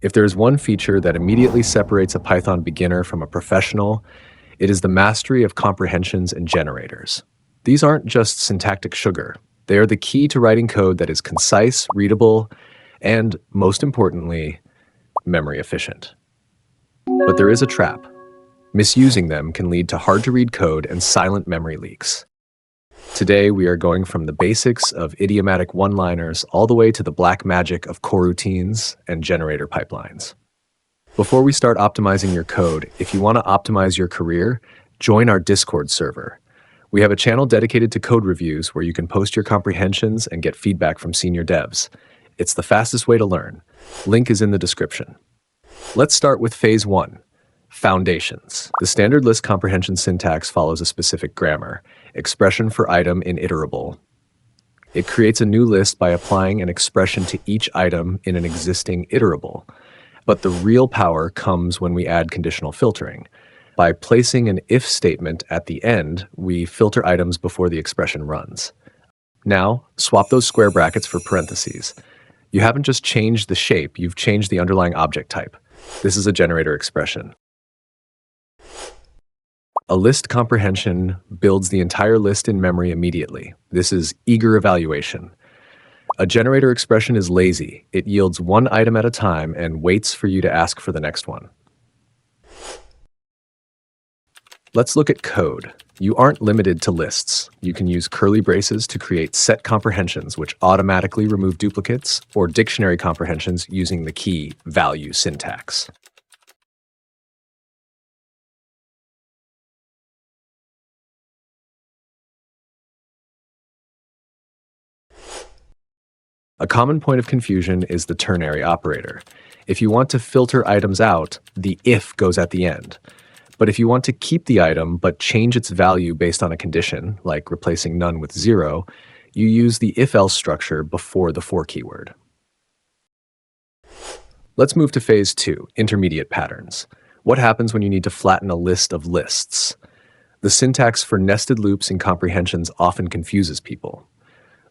If there is one feature that immediately separates a Python beginner from a professional, it is the mastery of comprehensions and generators. These aren't just syntactic sugar. They are the key to writing code that is concise, readable, and, most importantly, memory efficient. But there is a trap. Misusing them can lead to hard-to-read code and silent memory leaks. Today, we are going from the basics of idiomatic one-liners all the way to the black magic of coroutines and generator pipelines. Before we start optimizing your code, if you want to optimize your career, join our Discord server. We have a channel dedicated to code reviews where you can post your comprehensions and get feedback from senior devs. It's the fastest way to learn. Link is in the description. Let's start with Phase 1. Foundations. The standard list comprehension syntax follows a specific grammar, expression for item in iterable. It creates a new list by applying an expression to each item in an existing iterable. But the real power comes when we add conditional filtering. By placing an if statement at the end, we filter items before the expression runs. Now, swap those square brackets for parentheses. You haven't just changed the shape, you've changed the underlying object type. This is a generator expression. A list comprehension builds the entire list in memory immediately. This is eager evaluation. A generator expression is lazy. It yields one item at a time and waits for you to ask for the next one. Let's look at code. You aren't limited to lists. You can use curly braces to create set comprehensions, which automatically remove duplicates, or dictionary comprehensions using the key value syntax. A common point of confusion is the ternary operator. If you want to filter items out, the if goes at the end. But if you want to keep the item but change its value based on a condition, like replacing none with 0, you use the if-else structure before the for keyword. Let's move to Phase 2, intermediate patterns. What happens when you need to flatten a list of lists? The syntax for nested loops in comprehensions often confuses people.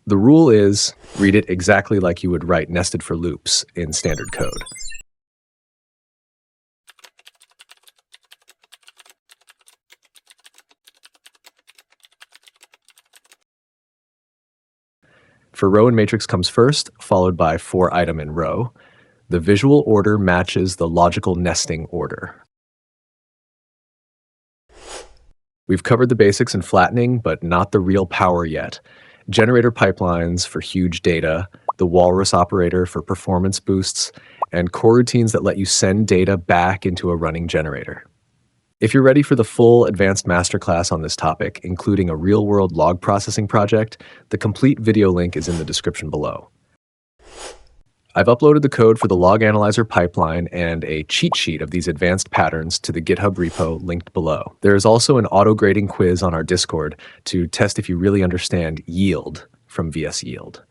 The rule is, read it exactly like you would write nested for loops in standard code. For row and matrix comes first, followed by for item in row. The visual order matches the logical nesting order. We've covered the basics in flattening, but not the real power yet. Generator pipelines for huge data, the walrus operator for performance boosts, and coroutines that let you send data back into a running generator. If you're ready for the full advanced masterclass on this topic, including a real-world log processing project, the complete video link is in the description below. I've uploaded the code for the log analyzer pipeline and a cheat sheet of these advanced patterns to the GitHub repo linked below. There is also an auto-grading quiz on our Discord to test if you really understand yield from VS Yield.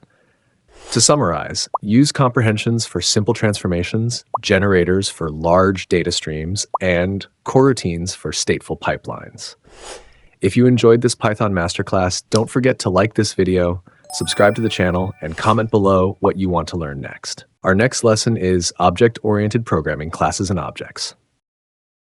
To summarize, use comprehensions for simple transformations, generators for large data streams, and coroutines for stateful pipelines. If you enjoyed this Python masterclass, don't forget to like this video, subscribe to the channel, and comment below what you want to learn next. Our next lesson is Object-Oriented Programming, Classes and Objects.